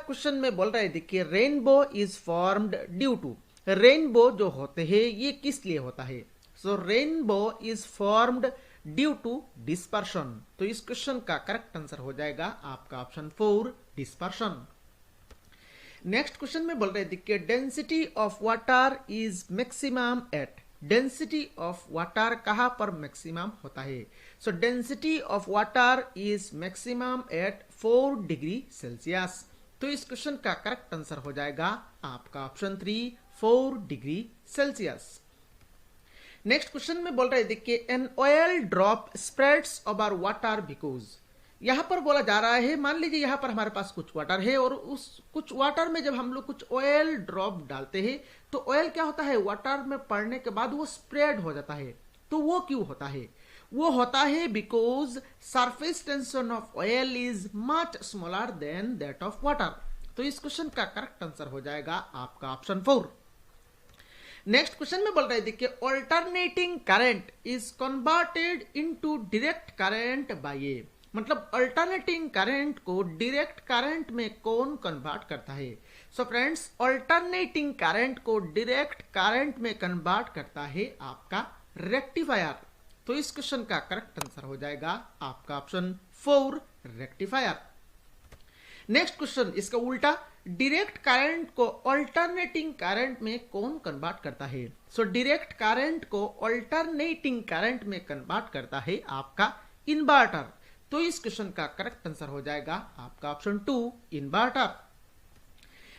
Question में बोल रहे देखिए rainbow is formed due to, rainbow जो होते हैं ये किस लिए होता है? So rainbow is formed due to dispersion. तो इस क्वेश्चन का करेक्ट आंसर हो जाएगा आपका ऑप्शन 4 डिस्पर्शन। नेक्स्ट क्वेश्चन में बोल रहे देखिए density of water is maximum at, density of water कहां पर मैक्सिमम होता है? So density of water is maximum at 4 degree Celsius. तो इस क्वेश्चन का करेक्ट आंसर हो जाएगा आपका option 3 4 degree Celsius. Next question में बोल रहे देखिए an oil drop spreads over water because, यहां पर बोला जा रहा है मान लीजिए यहां पर हमारे पास कुछ वाटर है और उस कुछ वाटर में जब हम लोग कुछ ऑयल ड्रॉप डालते हैं तो ऑयल क्या होता है वाटर में पड़ने के बाद वो स्प्रेड हो जाता है। तो वो क्यों होता है? वो होता है because surface tension of oil is much smaller than that of water. तो इस क्वेश्चन का करेक्ट आंसर हो जाएगा आपका ऑप्शन 4। नेक्स्ट क्वेश्चन में बोल रहे देखिए alternating current is converted into direct current by a, मतलब अल्टरनेटिंग करंट को डायरेक्ट करंट में कौन कन्वर्ट करता है? सो फ्रेंड्स अल्टरनेटिंग करंट को डायरेक्ट करंट में कन्वर्ट करता है आपका रेक्टिफायर। तो इस क्वेश्चन का करेक्ट आंसर हो जाएगा आपका ऑप्शन 4 रेक्टिफायर। नेक्स्ट क्वेश्चन इसका उल्टा, डायरेक्ट करंट को अल्टरनेटिंग करंट में कौन कन्वर्ट करता है? सो डायरेक्ट करंट को अल्टरनेटिंग करंट में कन्वर्ट करता है आपका इन्वर्टर। तो इस क्वेश्चन का करेक्ट आंसर हो जाएगा आपका ऑप्शन 2 इन्वर्टर।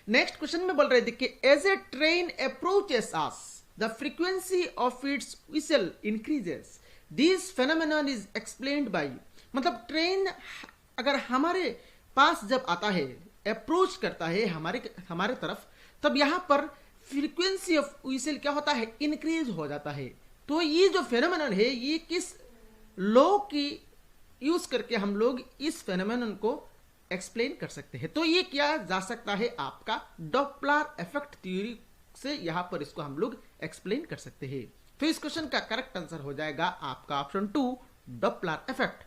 नेक्स्ट क्वेश्चन में बोल रहे देखिए as a train approaches us the frequency of its whistle increases, this phenomenon is explained by, मतलब ट्रेन अगर हमारे पास जब आता है अप्रोच करता है हमारे तरफ तब यहां पर फ्रीक्वेंसी ऑफ व्हिसल क्या होता है इंक्रीज हो जाता है। तो ये जो फेनोमेनन है ये किस लॉ की यूज करके हम लोग इस फेनोमेनन को एक्सप्लेन कर सकते हैं? तो ये किया जा सकता है आपका डॉपलर इफेक्ट थ्योरी से, यहां पर इसको हम लोग एक्सप्लेन कर सकते हैं। तो इस क्वेश्चन का करेक्ट आंसर हो जाएगा आपका option 2 Doppler effect.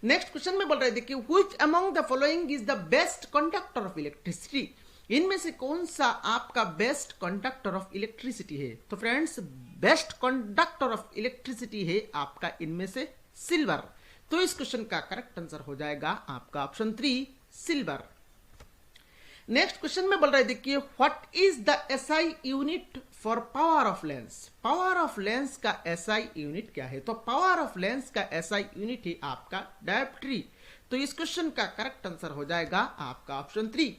Next question में बोल रहे देखिए which among the following is the best conductor of electricity, इनमें से कौन सा आपका बेस्ट कंडक्टर ऑफ इलेक्ट्रिसिटी है? तो friends best conductor of electricity है आपका इनमें से सिल्वर। तो इस क्वेश्चन का करेक्ट आंसर हो जाएगा आपका ऑप्शन 3 सिल्वर। नेक्स्ट क्वेश्चन में बोल रहे देखिए what is the SI unit for power of lens, power of lens का एसआई यूनिट क्या है? तो पावर ऑफ लेंस का एसआई यूनिट है आपका डायोप्ट्री। तो इस क्वेश्चन का करेक्ट आंसर हो जाएगा आपका option 3।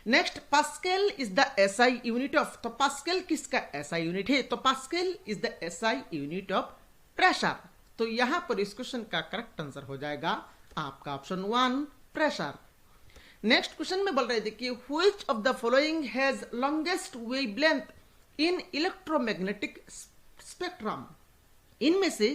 Next pascal is the SI unit of, तो पास्कल किसका एसआई यूनिट है? तो pascal is the SI unit of pressure. तो यहां पर इस क्वेश्चन का करेक्ट आंसर हो जाएगा आपका ऑप्शन 1 प्रेशर। नेक्स्ट क्वेश्चन में बोल रहे देखिए which of the following has longest wavelength in electromagnetic spectrum, इनमें से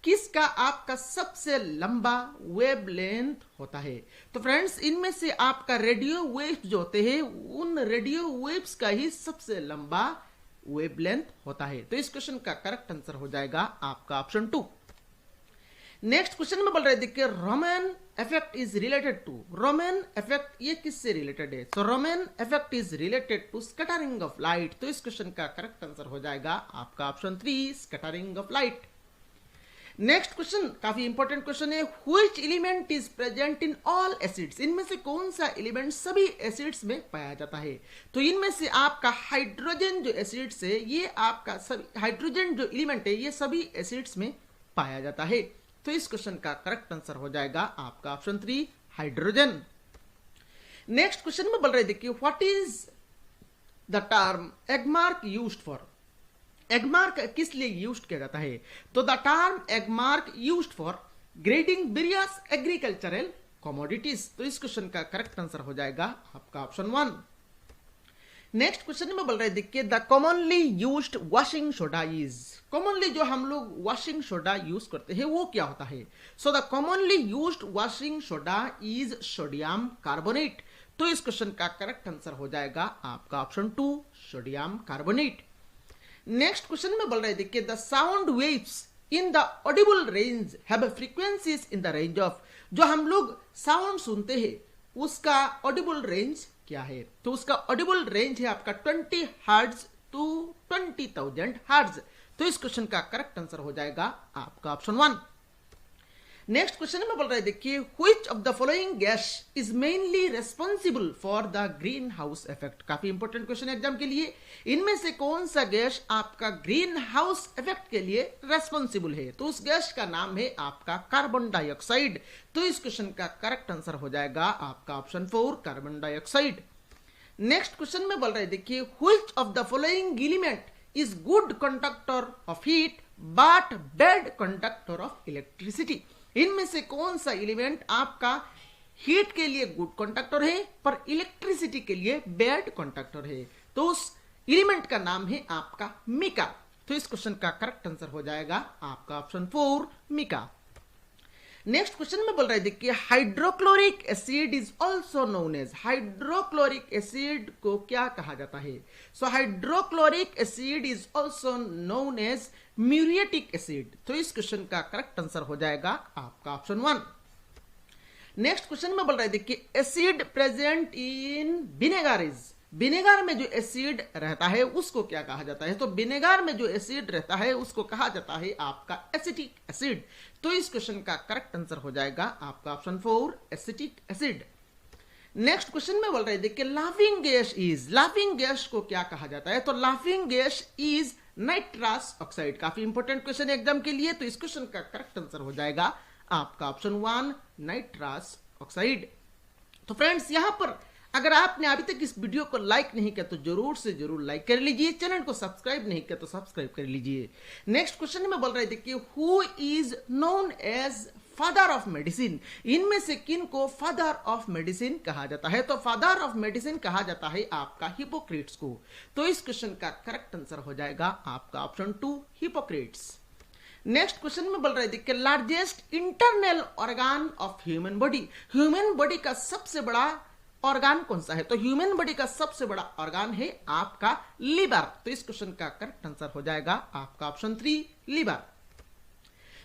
किसका आपका सबसे लंबा वेवलेंथ होता है? तो फ्रेंड्स इनमें से आपका रेडियो वेव्स जो होते हैं उन रेडियो वेव्स का ही सबसे लंबा वेवलेंथ होता है। तो इस क्वेश्चन का करेक्ट आंसर हो जाएगा आपका ऑप्शन 2। नेक्स्ट क्वेश्चन में बोल रहे देखिए Raman effect is related to, Raman effect ये किससे रिलेटेड है? So Raman effect is related to scattering of light. तो इस क्वेश्चन का करेक्ट आंसर हो जाएगा आपका option 3 scattering of light. Next question काफी इंपॉर्टेंट क्वेश्चन है which element is present in all acids, इनमें से कौन सा एलिमेंट सभी एसिड्स में पाया जाता है? तो इनमें से आपका हाइड्रोजन जो एसिड्स है ये आपका सभी हाइड्रोजन जो एलिमेंट है ये सभी एसिड्स में पाया जाता है। तो इस क्वेश्चन का करेक्ट आंसर हो जाएगा आपका ऑप्शन 3 हाइड्रोजन। नेक्स्ट क्वेश्चन में बोल रहे देखिए what is the term Agmark used for, Agmark किस लिए यूज्ड किया जाता है? तो the term Agmark used for grading various agricultural commodities. तो इस क्वेश्चन का करेक्ट आंसर हो जाएगा आपका ऑप्शन 1। नेक्स्ट क्वेश्चन में बोल रहे देखिए the commonly used washing soda is, commonly जो हम लोग वॉशिंग सोडा यूज करते हैं वो क्या होता है? So the commonly used washing soda is sodium carbonate. तो इस क्वेश्चन का करेक्ट आंसर हो जाएगा आपका option 2 sodium carbonate. Next question में बोल रहे देखिए the sound waves in the Audible range have frequencies in the range of, जो हम लोग साउंड सुनते हैं उसका ऑडिबल रेंज क्या है? तो उसका ऑडिबल रेंज है आपका 20 हर्ट्ज टू 20,000 हर्ट्ज। तो इस क्वेश्चन का करेक्ट आंसर हो जाएगा आपका ऑप्शन 1। नेक्स्ट क्वेश्चन में बोल रहे हैं, देखिए which of the following gas is mainly responsible for the green house effect. काफी इंपॉर्टेंट क्वेश्चन है एग्जाम के लिए। इनमें से कौन सा गैस आपका ग्रीन हाउस इफेक्ट के लिए रेस्पॉन्सिबल है? तो उस गैस का नाम है आपका कार्बन डाइऑक्साइड। तो इस क्वेश्चन का करेक्ट आंसर हो जाएगा आपका option 4 carbon dioxide. Next question में बोल रहे हैं, देखिए which of the following element is good conductor of heat but bad conductor of electricity. इनमें से कौन सा एलिमेंट आपका हीट के लिए गुड कंडक्टर है पर इलेक्ट्रिसिटी के लिए बैड कंडक्टर है? तो उस एलिमेंट का नाम है आपका मिका। तो इस क्वेश्चन का करेक्ट आंसर हो जाएगा आपका ऑप्शन 4 मिका। नेक्स्ट क्वेश्चन में बोल रहे हैं, देखिए hydrochloric acid is also known as. Hydrochloric acid को क्या कहा जाता है? So hydrochloric acid is also known as muriatic acid. तो इस क्वेश्चन का करेक्ट आंसर हो जाएगा आपका ऑप्शन 1। नेक्स्ट क्वेश्चन में बोल रहे हैं, देखिए acid present in vinegar is. Vinegar में जो एसिड रहता है उसको क्या कहा जाता है? तो विनेगर में जो एसिड रहता है उसको कहा जाता है आपका एसिटिक एसिड। तो इस क्वेश्चन का करेक्ट आंसर हो जाएगा आपका option 4 acetic acid. Next question में बोल रहे हैं, देखिए laughing gas is. Laughing gas को क्या कहा जाता है? तो laughing gas is nitrous oxide. काफी इंपॉर्टेंट क्वेश्चन है एग्जाम के लिए। तो इस क्वेश्चन का करेक्ट आंसर हो जाएगा आपका ऑप्शन 1 नाइट्रस ऑक्साइड। तो फ्रेंड्स, यहां पर अगर आपने अभी तक इस वीडियो को लाइक नहीं किया तो जरूर से जरूर लाइक कर लीजिए। चैनल को सब्सक्राइब नहीं किया तो सब्सक्राइब कर लीजिए। नेक्स्ट क्वेश्चन में बोल रहे हैं, देखिए who is known as father of medicine. इनमें से किन को फादर ऑफ मेडिसिन कहा जाता है? तो फादर ऑफ मेडिसिन कहा जाता है आपका हिपोक्रेट्स को। तो इस क्वेश्चन का करेक्ट आंसर हो जाएगा आपका ऑप्शन 2 हिपोक्रेट्स। नेक्स्ट क्वेश्चन में बोल रहे हैं, देखिए largest internal organ of human body. Human body का सबसे बड़ा ऑर्गन कौन सा है? तो ह्यूमन बॉडी का सबसे बड़ा ऑर्गन है आपका लिवर। तो इस क्वेश्चन का करेक्ट आंसर हो जाएगा आपका ऑप्शन 3 लिवर।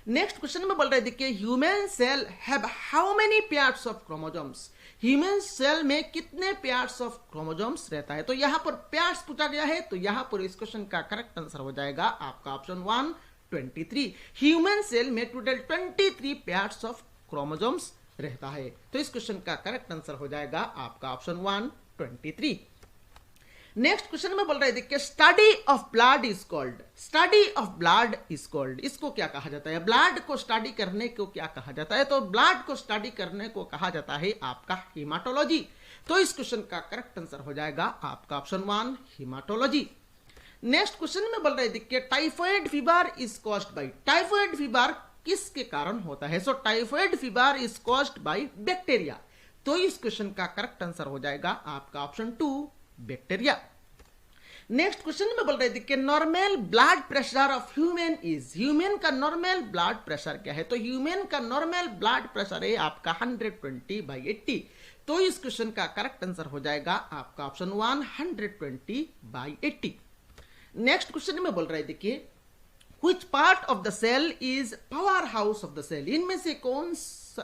नेक्स्ट क्वेश्चन में बोल रहे हैं, देखिए human cell have how many pairs of chromosomes. Human cell में कितने पेयर्स ऑफ क्रोमोसोम्स रहता है? तो यहां पर पेयर्स पूछा गया है, तो यहां पर इस क्वेश्चन का करेक्ट आंसर हो जाएगा आपका ऑप्शन 1 23। ह्यूमन सेल में टोटल 23 पेयर्स ऑफ क्रोमोसोम्स रहता है। तो इस क्वेश्चन का करेक्ट आंसर हो जाएगा आपका ऑप्शन 1 23। नेक्स्ट क्वेश्चन में बोल रहे हैं, देखिए study of blood is called. Study of blood is called, इसको क्या कहा जाता है? ब्लड को स्टडी करने को क्या कहा जाता है? तो ब्लड को स्टडी करने को कहा जाता है आपका हीमाटोलॉजी। तो इस क्वेश्चन का करेक्ट आंसर हो जाएगा आपका ऑप्शन 1 हीमाटोलॉजी। नेक्स्ट क्वेश्चन में बोल रहे हैं, देखिए typhoid fever is caused by. Typhoid fever किसके कारण होता है? So typhoid fever is caused by bacteria. तो इस क्वेश्चन का करेक्ट आंसर हो जाएगा आपका ऑप्शन 2 बैक्टीरिया। नेक्स्ट क्वेश्चन में बोल रहे हैं, देखिए normal blood pressure of human is. Human का नॉर्मल ब्लड प्रेशर क्या है? तो ह्यूमन का नॉर्मल ब्लड प्रेशर है आपका 120/80। तो इस क्वेश्चन का करेक्ट आंसर हो जाएगा आपका ऑप्शन 1 120/80। नेक्स्ट क्वेश्चन में बोल रहे हैं, देखिए Which part of the cell is power house of the cell? इनमें से कौन सा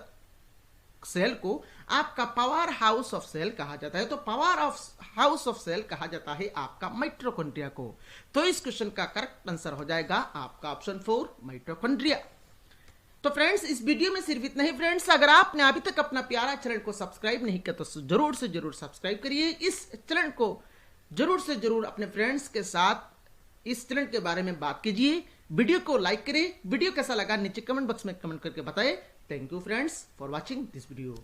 सेल को आपका पावर हाउस ऑफ सेल कहा जाता है? तो power of house of cell कहा जाता है आपका माइटोकॉन्ड्रिया को। तो इस क्वेश्चन का करेक्ट आंसर हो जाएगा आपका ऑप्शन 4 माइटोकॉन्ड्रिया। तो फ्रेंड्स, इस वीडियो में सिर्फ इतना ही। फ्रेंड्स, अगर आपने अभी तक अपना प्यारा चैनल को सब्सक्राइब नहीं किया तो जरूर से जरूर सब्सक्राइब करिए। इस चैनल को जरूर से जरूर अपने फ्रेंड्स के साथ इस चैनल के बारे में बात कीजिए। वीडियो को लाइक करें। वीडियो कैसा लगा नीचे कमेंट बॉक्स में कमेंट करके बताएं। Thank you friends for watching this video.